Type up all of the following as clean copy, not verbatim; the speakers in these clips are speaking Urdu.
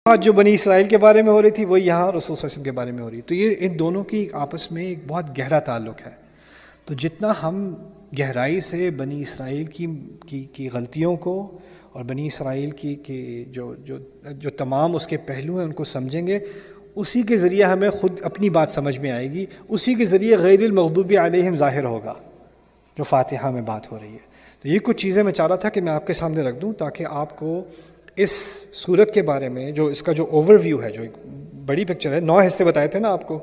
بات جو بنی اسرائیل کے بارے میں ہو رہی تھی وہی یہاں رسول صلی اللہ علیہ وسلم کے بارے میں ہو رہی ہے. تو یہ ان دونوں کی آپس میں ایک بہت گہرا تعلق ہے. تو جتنا ہم گہرائی سے بنی اسرائیل کی غلطیوں کو اور بنی اسرائیل کی جو تمام اس کے پہلو ہیں ان کو سمجھیں گے، اسی کے ذریعے ہمیں خود اپنی بات سمجھ میں آئے گی، اسی کے ذریعے غیر المغضوب علیہم ظاہر ہوگا جو فاتحہ میں بات ہو رہی ہے. تو یہ کچھ چیزیں میں چاہ رہا تھا کہ میں آپ کے سامنے رکھ دوں تاکہ آپ کو اس صورت کے بارے میں جو اس کا جو اوور ویو ہے، جو ایک بڑی پکچر ہے. 9 حصے بتائے تھے نا آپ کو،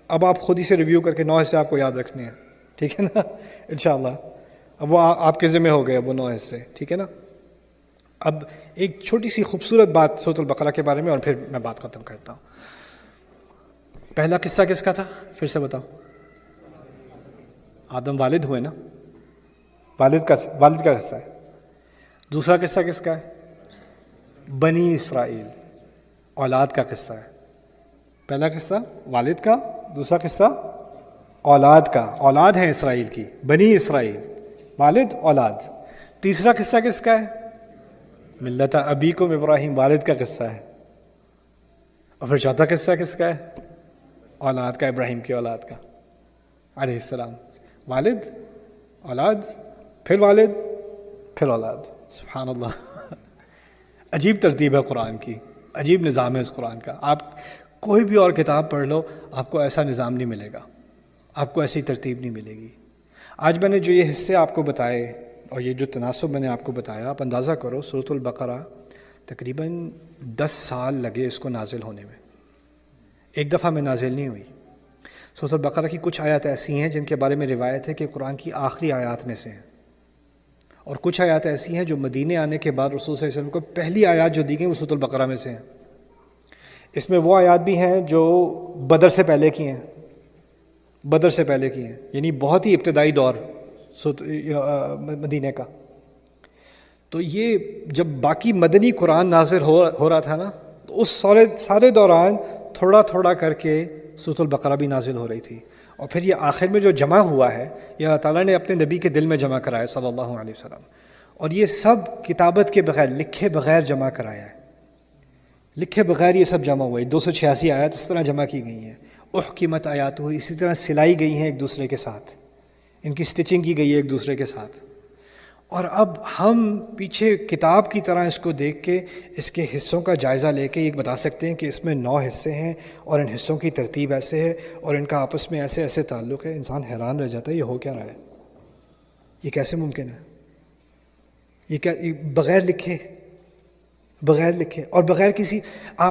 اب آپ خود ہی سے ریویو کر کے 9 حصے آپ کو یاد رکھنے ہیں، ٹھیک ہے نا انشاءاللہ. اب وہ آپ کے ذمہ ہو گئے اب وہ 9 حصے، ٹھیک ہے نا. اب ایک چھوٹی سی خوبصورت بات سورۃ البقرہ کے بارے میں اور پھر میں بات ختم کرتا ہوں. پہلا قصہ کس کا تھا؟ پھر سے بتاؤ. آدم والد ہوئے نا، والد کا قصہ ہے. دوسرا قصہ کس کا ہے؟ بنی اسرائیل، اولاد کا قصہ ہے. پہلا قصہ والد کا، دوسرا قصہ اولاد کا. اولاد ہے اسرائیل کی، بنی اسرائیل، والد اولاد. تیسرا قصہ کس کا ہے؟ ملت ابیکم ابراہیم، والد کا قصہ ہے. اور پھر چوتھا قصہ کس کا ہے؟ اولاد کا، ابراہیم کی اولاد کا علیہ السلام. والد، اولاد، پھر والد، پھر اولاد. سبحان اللہ. عجیب ترتیب ہے قرآن کی، عجیب نظام ہے اس قرآن کا. آپ کوئی بھی اور کتاب پڑھ لو آپ کو ایسا نظام نہیں ملے گا، آپ کو ایسی ترتیب نہیں ملے گی. آج میں نے جو یہ حصے آپ کو بتائے اور یہ جو تناسب میں نے آپ کو بتایا، آپ اندازہ کرو سورۃ البقرہ تقریباً 10 سال لگے اس کو نازل ہونے میں، ایک دفعہ میں نازل نہیں ہوئی. سورۃ البقرہ کی کچھ آیات ایسی ہیں جن کے بارے میں روایت ہے کہ قرآن کی آخری آیات میں سے ہیں، اور کچھ آیات ایسی ہیں جو مدینے آنے کے بعد رسول صلی اللہ علیہ وسلم کو پہلی آیات جو دی گئیں وہ سورۃ البقرہ میں سے ہیں. اس میں وہ آیات بھی ہیں جو بدر سے پہلے کی ہیں، بدر سے پہلے کی ہیں، یعنی بہت ہی ابتدائی دور مدینے کا. تو یہ جب باقی مدنی قرآن نازل ہو رہا تھا نا، تو اس سارے دوران تھوڑا تھوڑا کر کے سورۃ البقرہ بھی نازل ہو رہی تھی. اور پھر یہ آخر میں جو جمع ہوا ہے یہ اللہ تعالیٰ نے اپنے نبی کے دل میں جمع کرایا صلی اللہ علیہ وسلم. اور یہ سب کتابت کے بغیر، لکھے بغیر جمع کرایا ہے، لکھے بغیر یہ سب جمع ہوا ہے. 286 آیات اس طرح جمع کی گئی ہیں. احکمت آیات ہوئی، اسی طرح سلائی گئی ہیں ایک دوسرے کے ساتھ، ان کی سٹچنگ کی گئی ہے ایک دوسرے کے ساتھ. اور اب ہم پیچھے کتاب کی طرح اس کو دیکھ کے اس کے حصوں کا جائزہ لے کے یہ بتا سکتے ہیں کہ اس میں 9 حصے ہیں اور ان حصوں کی ترتیب ایسے ہے اور ان کا آپس میں ایسے ایسے تعلق ہے. انسان حیران رہ جاتا ہے یہ ہو کیا رہا ہے، یہ کیسے ممکن ہے، یہ بغیر لکھے اور بغیر کسی آپ